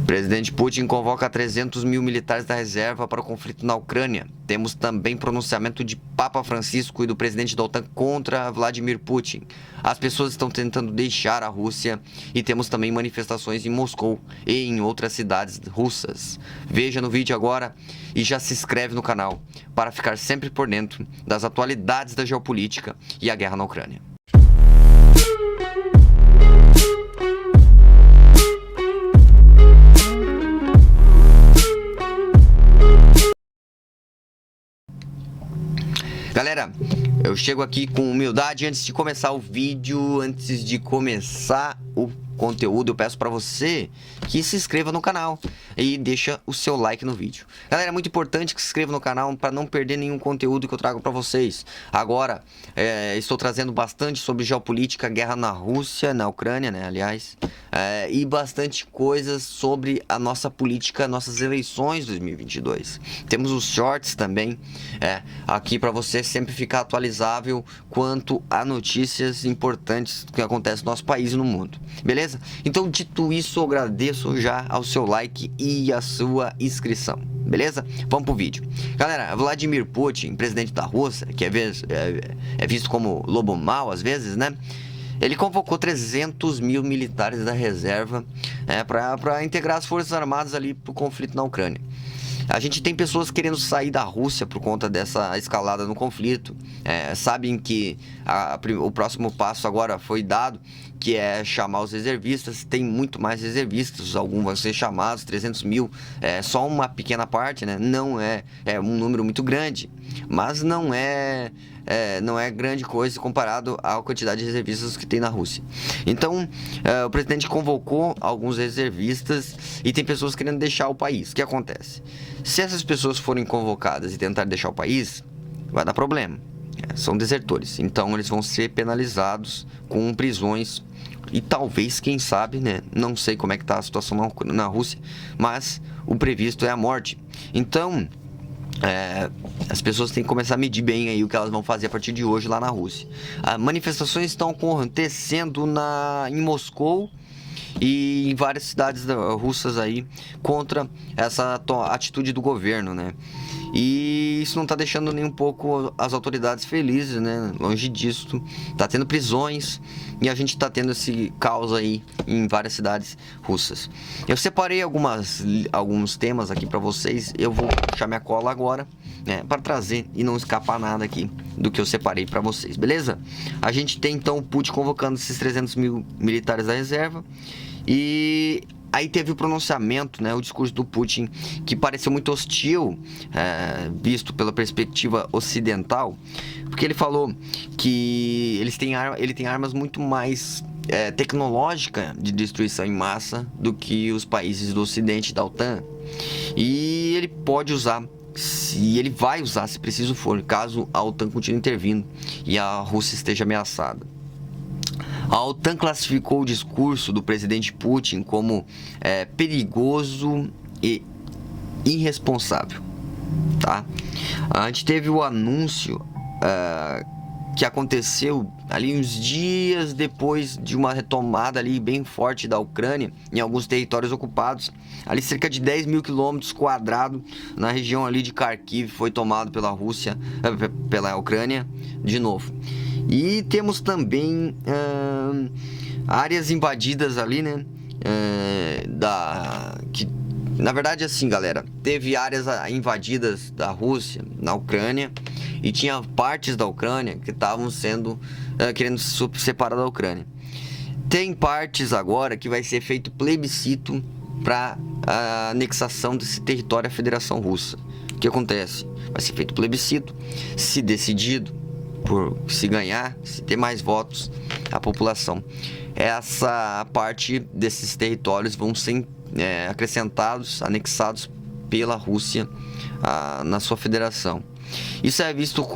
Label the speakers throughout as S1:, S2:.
S1: Presidente Putin convoca 300 mil militares da reserva para o conflito na Ucrânia. Temos também pronunciamento de Papa Francisco e do presidente da OTAN contra Vladimir Putin. As pessoas estão tentando deixar a Rússia e temos também manifestações em Moscou e em outras cidades russas. Veja no vídeo agora e já se inscreve no canal para ficar sempre por dentro das atualidades da geopolítica e a guerra na Ucrânia. Galera, eu chego aqui com humildade antes de começar o vídeo, antes de começar o conteúdo, eu peço para você que se inscreva no canal e deixa o seu like no vídeo. Galera, é muito importante que se inscreva no canal para não perder nenhum conteúdo que eu trago para vocês. Agora, estou trazendo bastante sobre geopolítica, guerra na Rússia, na Ucrânia, né, aliás, e bastante coisas sobre a nossa política, nossas eleições 2022. Temos os shorts também, aqui para você sempre ficar atualizável quanto a notícias importantes que acontecem no nosso país e no mundo. Beleza? Então, dito isso, eu agradeço já ao seu like e a sua inscrição. Beleza? Vamos pro vídeo. Galera, Vladimir Putin, presidente da Rússia, que é visto como lobo mau às vezes, né? Ele convocou 300 mil militares da reserva para integrar as forças armadas ali pro conflito na Ucrânia. A gente tem pessoas querendo sair da Rússia por conta dessa escalada no conflito. Sabem que o próximo passo agora foi dado, que é chamar os reservistas. Tem muito mais reservistas, alguns vão ser chamados, 300 mil, só uma pequena parte, né? Não é um número muito grande, mas não é grande coisa comparado à quantidade de reservistas que tem na Rússia. Então, o presidente convocou alguns reservistas e tem pessoas querendo deixar o país. O que acontece? Se essas pessoas forem convocadas e tentar deixar o país, vai dar problema. São desertores, então eles vão ser penalizados com prisões e talvez, quem sabe, né? Não sei como é que está a situação na Rússia, mas o previsto é a morte. Então, as pessoas têm que começar a medir bem aí o que elas vão fazer a partir de hoje lá na Rússia. As manifestações estão acontecendo em Moscou e em várias cidades russas aí contra essa atitude do governo, né? E isso não tá deixando nem um pouco as autoridades felizes, né? Longe disso, tá tendo prisões e a gente tá tendo esse caos aí em várias cidades russas. Eu separei alguns temas aqui para vocês, eu vou puxar minha cola agora, para trazer e não escapar nada aqui do que eu separei para vocês, beleza? A gente tem então o Putin convocando esses 300 mil militares da reserva e aí teve o pronunciamento, né, o discurso do Putin, que pareceu muito hostil, visto pela perspectiva ocidental, porque ele falou que ele tem armas muito mais tecnológicas de destruição em massa do que os países do Ocidente, da OTAN, e ele pode usar, ele vai usar se preciso for, caso a OTAN continue intervindo e a Rússia esteja ameaçada. A OTAN classificou o discurso do presidente Putin como perigoso e irresponsável, tá? A gente teve o anúncio que aconteceu ali uns dias depois de uma retomada ali bem forte da Ucrânia em alguns territórios ocupados. Ali cerca de 10 mil quilômetros quadrados na região ali de Kharkiv foi tomado pela Rússia, pela Ucrânia de novo. E temos também áreas invadidas ali, né? Na verdade, assim, galera, teve áreas invadidas da Rússia na Ucrânia e tinha partes da Ucrânia que estavam querendo se separar da Ucrânia. Tem partes agora que vai ser feito plebiscito para a anexação desse território à Federação Russa. O que acontece? Vai ser feito plebiscito, se decidido, se ganhar, se ter mais votos, a população, essa parte desses territórios vão ser acrescentados, anexados pela Rússia na sua federação. Isso é visto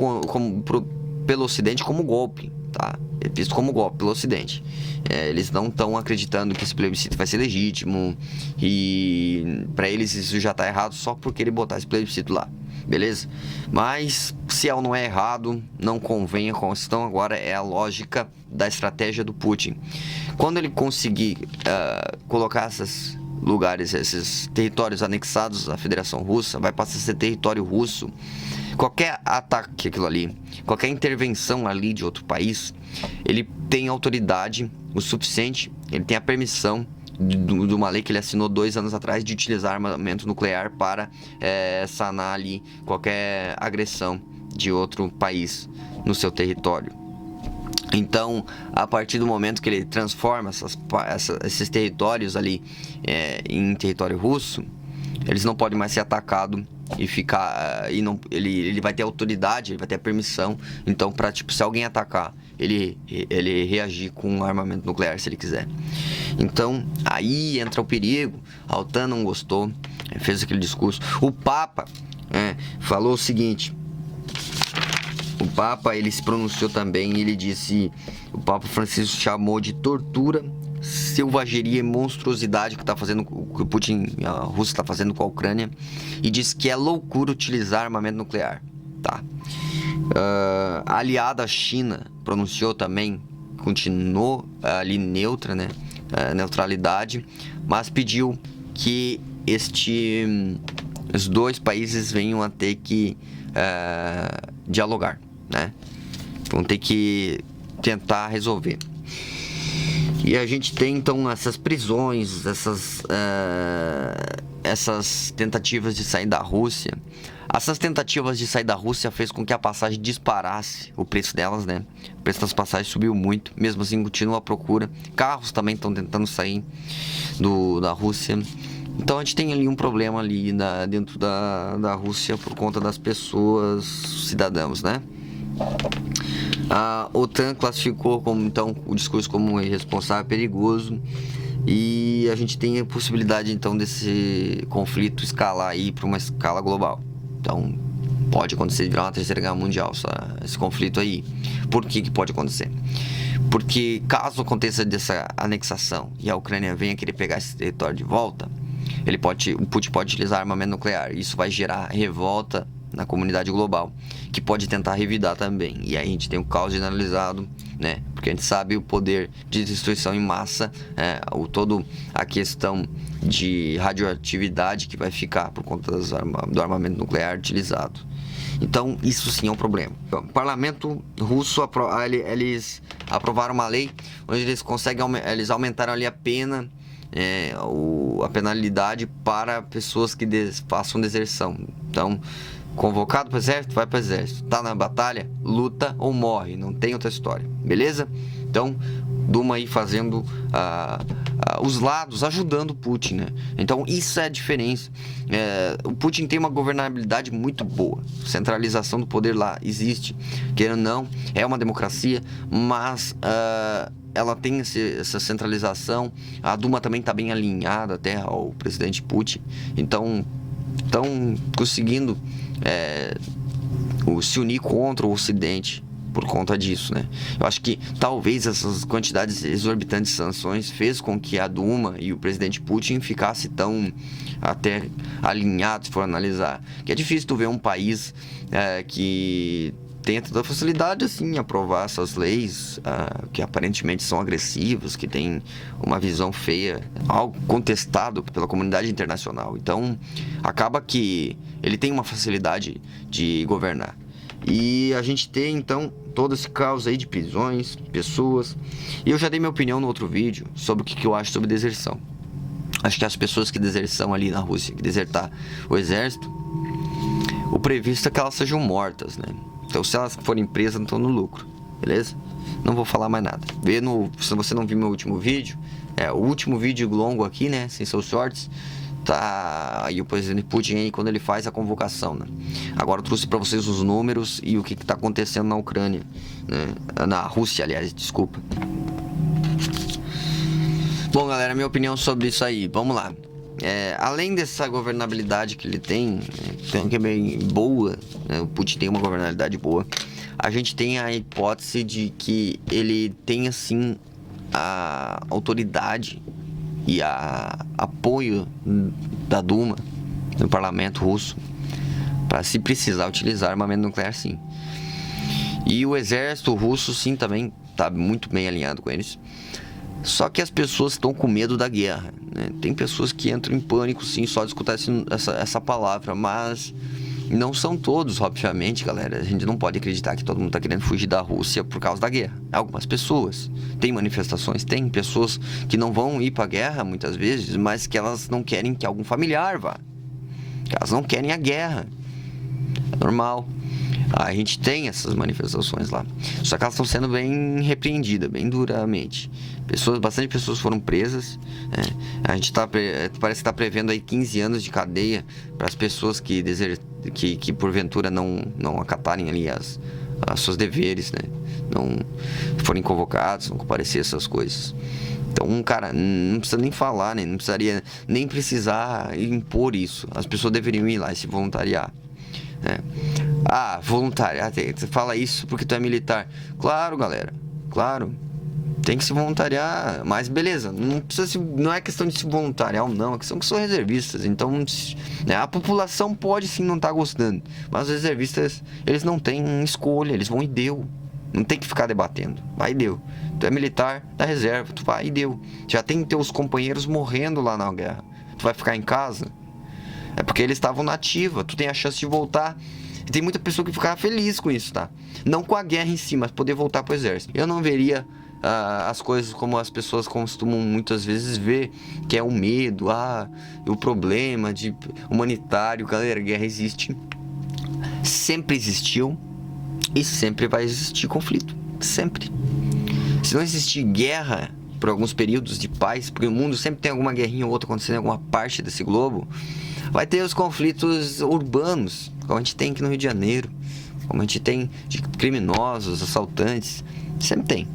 S1: pelo Ocidente como golpe, tá? É visto como golpe pelo Ocidente. Eles não estão acreditando que esse plebiscito vai ser legítimo e para eles isso já está errado só porque ele botar esse plebiscito lá. Beleza? Mas se não é errado, não convém a questão agora é a lógica da estratégia do Putin. Quando ele conseguir colocar lugares, esses territórios anexados à Federação Russa, vai passar a ser território russo. Qualquer ataque aquilo ali, qualquer intervenção ali de outro país, ele tem autoridade o suficiente, ele tem a permissão de uma lei que ele assinou 2 anos atrás de utilizar armamento nuclear para sanar ali qualquer agressão de outro país no seu território. Então, a partir do momento que ele transforma esses territórios ali em território russo, eles não podem mais ser atacados e ficar ele vai ter autoridade, ele vai ter a permissão, então, para tipo, se alguém atacar, ele reagir com um armamento nuclear se ele quiser. Então aí entra o perigo. A OTAN não gostou, fez aquele discurso. O Papa falou o seguinte, o Papa ele se pronunciou também, ele disse, o Papa Francisco chamou de tortura, selvageria e monstruosidade que o Putin, a Rússia está fazendo com a Ucrânia, e disse que é loucura utilizar armamento nuclear, tá? A aliada China pronunciou também, continuou ali neutra, né? Neutralidade, mas pediu que os 2 países venham a ter que dialogar, né? Vão ter que tentar resolver. E a gente tem então essas prisões, essas tentativas de sair da Rússia. Essas tentativas de sair da Rússia fez com que a passagem disparasse, o preço delas, né? O preço das passagens subiu muito, mesmo assim continua a procura. Carros também estão tentando sair da Rússia. Então a gente tem ali um problema ali dentro da Rússia por conta das pessoas, cidadãos, né? A OTAN classificou então o discurso como irresponsável, perigoso, e a gente tem a possibilidade então desse conflito escalar aí para uma escala global. Então pode acontecer de virar uma terceira guerra mundial, esse conflito aí. Por que pode acontecer? Porque caso aconteça dessa anexação e a Ucrânia venha querer pegar esse território de volta, o Putin pode utilizar armamento nuclear. Isso vai gerar revolta na comunidade global, que pode tentar revidar também. E aí a gente tem o caos generalizado, né? Porque a gente sabe o poder de destruição em massa, toda a questão de radioatividade que vai ficar por conta do armamento nuclear utilizado. Então isso sim é um problema. O parlamento russo eles aprovaram uma lei onde eles aumentaram ali a pena, a penalidade para pessoas que façam deserção. Então, convocado para o exército, vai para o exército. Tá na batalha, luta ou morre. Não tem outra história, beleza? Então, Duma aí fazendo os lados, ajudando o Putin, né? Então, isso é a diferença. O Putin tem uma governabilidade muito boa. Centralização do poder lá existe. Querendo ou não, é uma democracia, mas ela tem essa centralização. A Duma também está bem alinhada até ao presidente Putin. Então, estão conseguindo se unir contra o Ocidente por conta disso, né? Eu acho que talvez essas quantidades exorbitantes de sanções fez com que a Duma e o presidente Putin ficassem tão até alinhados, se for analisar. Que é difícil tu ver um país que tenha toda facilidade assim em aprovar essas leis que aparentemente são agressivas, que tem uma visão feia, algo contestado pela comunidade internacional. Então acaba que ele tem uma facilidade de governar. E a gente tem então todo esse caos aí de prisões, pessoas. E eu já dei minha opinião no outro vídeo sobre o que eu acho sobre deserção. Acho que as pessoas que desertam ali na Rússia, que desertar o exército, o previsto é que elas sejam mortas, né? Então se elas forem presas, não estão no lucro, beleza? Não vou falar mais nada. Se você não viu meu último vídeo, o último vídeo longo aqui, né? Sem seus shorts. Tá aí o presidente Putin aí quando ele faz a convocação, né? Agora eu trouxe para vocês os números e o que tá acontecendo na Ucrânia, né? Na Rússia, aliás, desculpa. Bom, galera, minha opinião sobre isso aí, vamos lá. Além dessa governabilidade que ele tem, que é bem boa, né? O Putin tem uma governabilidade boa. A gente tem a hipótese de que ele tem assim a autoridade e apoio da Duma, do parlamento russo, para se precisar utilizar armamento nuclear, sim. E o exército russo, sim, também está muito bem alinhado com eles. Só que as pessoas estão com medo da guerra, né? Tem pessoas que entram em pânico, sim, só de escutar essa palavra, mas não são todos, obviamente, galera. A gente não pode acreditar que todo mundo está querendo fugir da Rússia por causa da guerra. Algumas pessoas. Tem manifestações, tem pessoas que não vão ir para a guerra, muitas vezes, mas que elas não querem que algum familiar vá. Que elas não querem a guerra. É normal. A gente tem essas manifestações lá. Só que elas estão sendo bem repreendidas, bem duramente. Bastante pessoas foram presas, né? A gente parece que está prevendo aí 15 anos de cadeia para as pessoas que porventura não acatarem ali os seus deveres, né? Não forem convocados, não comparecer essas coisas. Então, cara, não precisa nem falar, né? Não precisaria nem precisar impor isso. As pessoas deveriam ir lá e se voluntariar. Voluntariar, você fala isso porque tu é militar. Claro, galera, claro, tem que se voluntariar, mas beleza, não é questão de se voluntariar ou não, é questão que são reservistas. Então, né, a população pode sim não estar gostando, mas os reservistas, eles não têm escolha, eles vão e deu. Não tem que ficar debatendo, vai e deu. Tu é militar da reserva, tu vai e deu. Já tem teus companheiros morrendo lá na guerra, tu vai ficar em casa? É porque eles estavam na ativa, tu tem a chance de voltar. E tem muita pessoa que ficava feliz com isso, tá? Não com a guerra em si, mas poder voltar pro exército. Eu não veria as coisas como as pessoas costumam muitas vezes ver, que é o medo, o problema de humanitário. Galera, guerra existe. Sempre existiu e sempre vai existir conflito. Sempre. Se não existir guerra por alguns períodos de paz, porque o mundo sempre tem alguma guerrinha ou outra acontecendo em alguma parte desse globo, vai ter os conflitos urbanos, como a gente tem aqui no Rio de Janeiro, como a gente tem de criminosos, assaltantes. Sempre tem.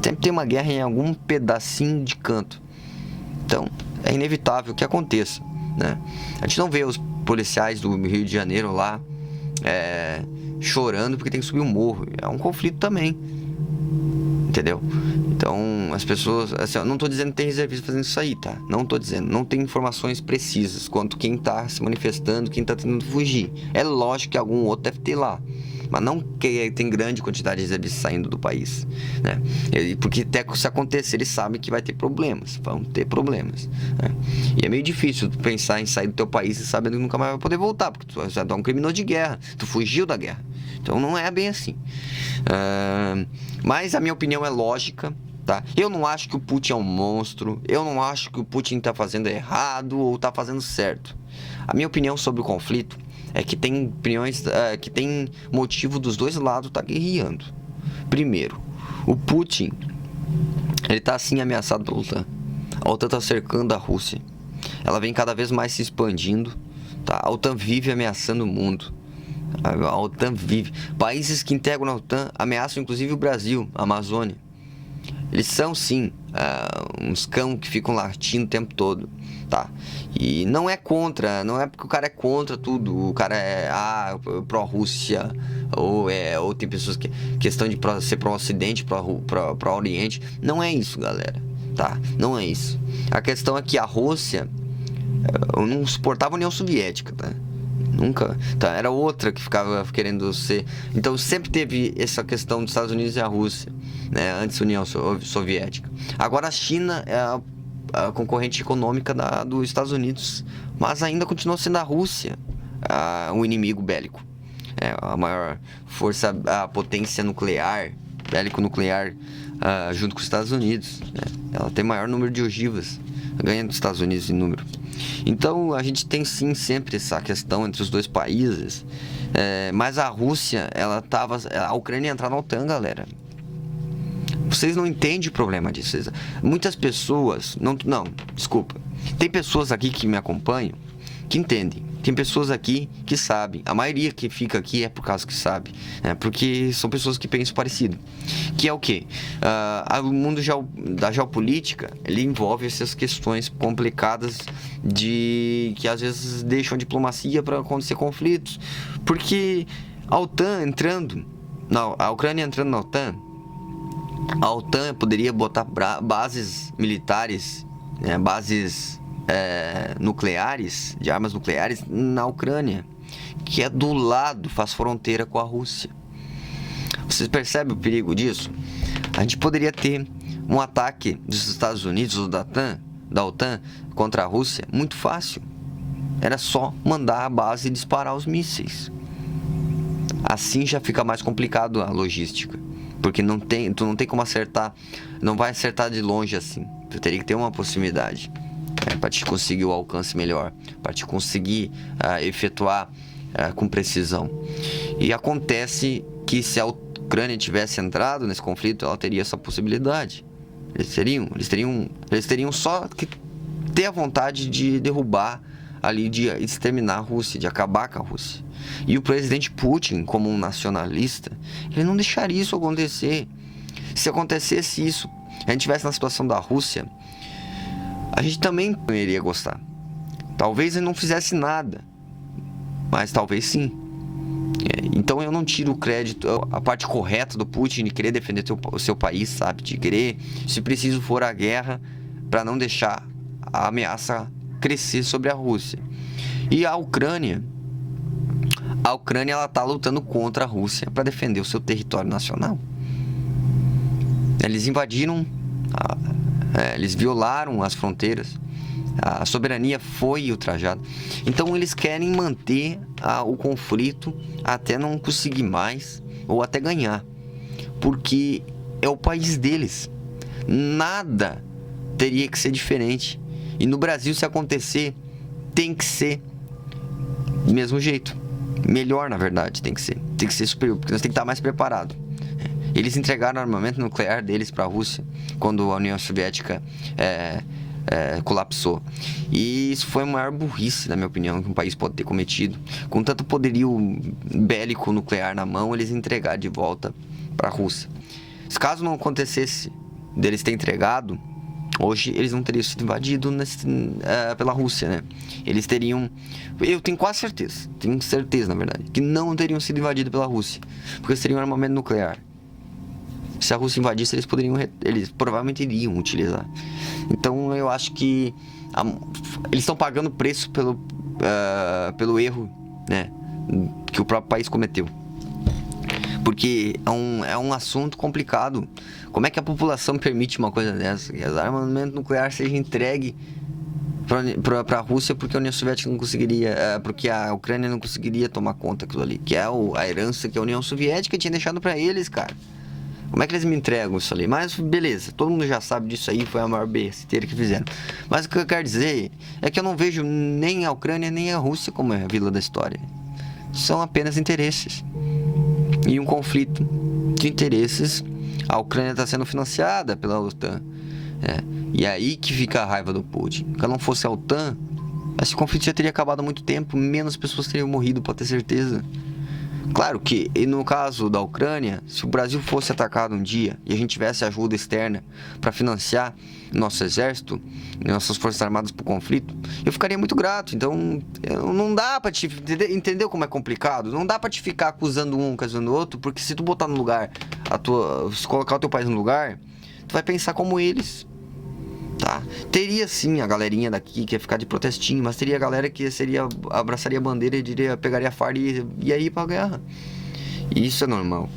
S1: Sempre tem uma guerra em algum pedacinho de canto. Então, é inevitável que aconteça, né? A gente não vê os policiais do Rio de Janeiro lá chorando porque tem que subir um morro. É um conflito também. Entendeu? Então, as pessoas... Assim, eu não tô dizendo que tem reservista fazendo isso aí, tá? Não tô dizendo. Não tem informações precisas quanto quem tá se manifestando, quem tá tentando fugir. É lógico que algum outro deve ter lá. Mas não que tem grande quantidade de reservistas saindo do país, né? Porque até se acontecer, eles sabem que vai ter problemas. Vão ter problemas, né? E é meio difícil tu pensar em sair do teu país e sabendo que nunca mais vai poder voltar, porque tu já é um criminoso de guerra. Tu fugiu da guerra. Então não é bem assim. Mas a minha opinião é lógica, tá? Eu não acho que o Putin é um monstro. Eu não acho que o Putin tá fazendo errado ou tá fazendo certo. A minha opinião sobre o conflito é que tem opiniões, que tem motivo dos dois lados tá guerreando. Primeiro, o Putin, ele tá assim ameaçado pela OTAN. A OTAN tá cercando a Rússia. Ela vem cada vez mais se expandindo, tá? A OTAN vive ameaçando o mundo. A OTAN vive. Países que integram a OTAN ameaçam inclusive o Brasil, a Amazônia. Eles são sim uns cão que ficam latindo o tempo todo, tá? E não é contra, não é porque o cara é contra tudo. O cara é pró-Rússia, ou tem pessoas que questão de ser pró-Ocidente, pró-Oriente. Não é isso, galera, tá? Não é isso. A questão é que a Rússia não suportava a União Soviética, tá? Nunca, tá? Era outra que ficava querendo ser. Então sempre teve essa questão dos Estados Unidos e a Rússia, né? Antes da União Soviética. Agora a China é a concorrente econômica dos Estados Unidos, mas ainda continua sendo a Rússia o inimigo bélico. A maior força, a potência nuclear, bélico-nuclear, junto com os Estados Unidos, né? Ela tem maior número de ogivas, ganha dos Estados Unidos em número. Então a gente tem sim sempre essa questão entre os dois países, mas a Rússia, a Ucrânia ia entrar na OTAN, galera. Vocês não entendem o problema disso. Muitas pessoas, desculpa, tem pessoas aqui que me acompanham que entendem. Tem pessoas aqui que sabem. A maioria que fica aqui é por causa que sabe, porque são pessoas que pensam parecido. Que é o quê? O mundo da geopolítica, ele envolve essas questões complicadas que às vezes deixam a diplomacia para acontecer conflitos. Porque a OTAN a Ucrânia entrando na OTAN, a OTAN poderia botar bases militares, bases nucleares, de armas nucleares na Ucrânia, que é do lado, faz fronteira com a Rússia. Vocês percebem o perigo disso? A gente poderia ter um ataque dos Estados Unidos ou da OTAN contra a Rússia? Muito fácil. Era só mandar a base e disparar os mísseis. Assim já fica mais complicado a logística, porque tu não tem como acertar, não vai acertar de longe assim. Tu teria que ter uma proximidade para te conseguir o alcance melhor, para te conseguir efetuar com precisão. E acontece que se a Ucrânia tivesse entrado nesse conflito, ela teria essa possibilidade. Eles teriam só que ter a vontade de derrubar ali, de exterminar a Rússia, de acabar com a Rússia. E o presidente Putin, como um nacionalista, ele não deixaria isso acontecer. Se acontecesse isso, a gente estivesse na situação da Rússia, a gente também não iria gostar. Talvez ele não fizesse nada, mas talvez sim. Então eu não tiro o crédito, a parte correta do Putin de querer defender o seu país, sabe? De querer, se preciso for, a guerra para não deixar a ameaça crescer sobre a Rússia. E a Ucrânia ela tá lutando contra a Rússia para defender o seu território nacional. Eles invadiram, eles violaram as fronteiras, a soberania foi ultrajada. Então eles querem manter o conflito até não conseguir mais ou até ganhar, porque é o país deles. Nada teria que ser diferente. E no Brasil, se acontecer, tem que ser do mesmo jeito. Melhor, na verdade, tem que ser superior, porque nós temos que estar mais preparados. Eles entregaram o armamento nuclear deles para a Rússia quando a União Soviética colapsou. E isso foi a maior burrice, na minha opinião, que um país pode ter cometido. Com tanto poderio bélico nuclear na mão, eles entregar de volta para a Rússia. Se caso não acontecesse deles ter entregado, hoje eles não teriam sido invadidos pela Rússia, né? Eles teriam... Eu tenho quase certeza, na verdade, que não teriam sido invadidos pela Rússia, porque eles teriam um armamento nuclear. Se a Rússia invadisse, eles provavelmente iriam utilizar. Então eu acho que eles estão pagando preço pelo erro, né, que o próprio país cometeu. Porque é um assunto complicado. Como é que a população permite uma coisa dessa? Que o armamento nuclear seja entregue para a Rússia porque a União Soviética não conseguiria, porque a Ucrânia não conseguiria tomar conta daquilo ali, que é a herança que a União Soviética tinha deixado para eles, cara. Como é que eles me entregam isso ali? Mas beleza, todo mundo já sabe disso aí, foi a maior besteira que fizeram. Mas o que eu quero dizer é que eu não vejo nem a Ucrânia nem a Rússia como a vilã da história. São apenas interesses. E um conflito de interesses. A Ucrânia está sendo financiada pela OTAN. E aí que fica a raiva do Putin. Se não fosse a OTAN, esse conflito já teria acabado há muito tempo. Menos pessoas teriam morrido, pode ter certeza. Claro que, no caso da Ucrânia, se o Brasil fosse atacado um dia e a gente tivesse ajuda externa para financiar nosso exército, nossas forças armadas para o conflito, eu ficaria muito grato. Então, não dá para te... Entendeu como é complicado? Não dá para te ficar acusando um, acusando o outro, porque se tu botar no lugar, se colocar o teu país no lugar, tu vai pensar como eles. Tá? Teria sim a galerinha daqui que ia ficar de protestinho, mas teria a galera que abraçaria a bandeira e pegaria a farda e ia ir pra guerra. E isso é normal.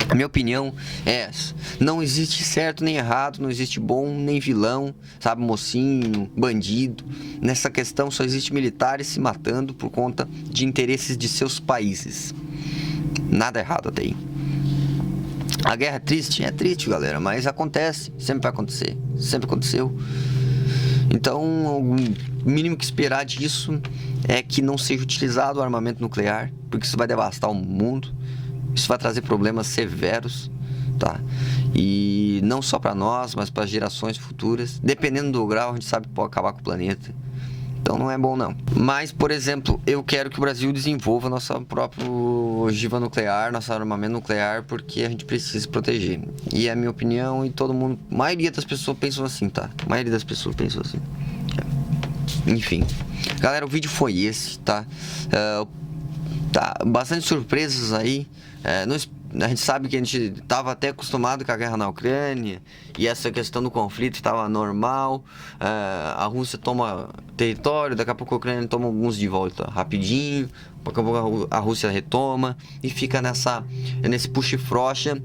S1: A minha opinião é essa. Não existe certo nem errado, não existe bom nem vilão, sabe, mocinho, bandido. Nessa questão só existe militares se matando por conta de interesses de seus países. Nada errado até aí. A guerra é triste, galera, mas acontece, sempre vai acontecer, sempre aconteceu. Então, o mínimo que esperar disso é que não seja utilizado o armamento nuclear, porque isso vai devastar o mundo, isso vai trazer problemas severos, tá? E não só para nós, mas para gerações futuras. Dependendo do grau, a gente sabe que pode acabar com o planeta. Então não é bom não. Mas, por exemplo, eu quero que o Brasil desenvolva nossa própria ogiva nuclear, nosso armamento nuclear, porque a gente precisa se proteger. E é a minha opinião, e todo mundo, a maioria das pessoas pensam assim, tá? A maioria das pessoas pensam assim. Enfim. Galera, o vídeo foi esse, tá? Tá, bastante surpresas aí. a gente sabe que a gente estava até acostumado com a guerra na Ucrânia e essa questão do conflito estava normal. A Rússia toma território, daqui a pouco a Ucrânia toma alguns de volta rapidinho, daqui a pouco a Rússia retoma e fica nesse puxa e frouxa.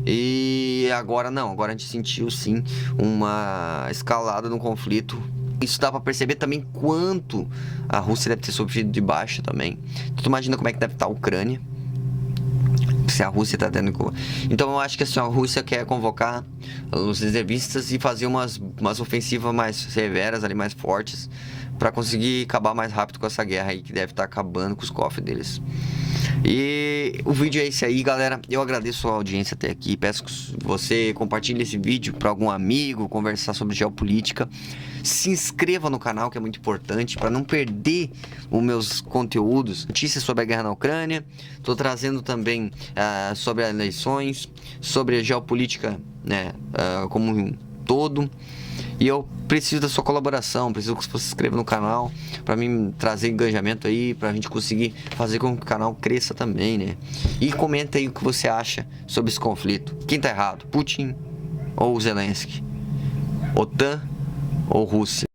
S1: E agora não, agora a gente sentiu sim uma escalada no conflito. Isso dá pra perceber também quanto a Rússia deve ter sofrido de baixa também. Tu imagina como é que deve estar a Ucrânia, se a Rússia tá tendo... Então eu acho que assim, a Rússia quer convocar os reservistas e fazer umas ofensivas mais severas ali, mais fortes, pra conseguir acabar mais rápido com essa guerra aí, que deve estar acabando com os cofres deles. E o vídeo é esse aí, galera. Eu agradeço a audiência até aqui. Peço que você compartilhe esse vídeo para algum amigo, conversar sobre geopolítica. Se inscreva no canal, que é muito importante, para não perder os meus conteúdos. Notícias sobre a guerra na Ucrânia. Estou trazendo também sobre as eleições, sobre a geopolítica, né, como um todo. E eu preciso da sua colaboração, preciso que você se inscreva no canal para mim trazer engajamento aí, pra gente conseguir fazer com que o canal cresça também, né? E comenta aí o que você acha sobre esse conflito. Quem tá errado? Putin ou Zelensky? OTAN ou Rússia?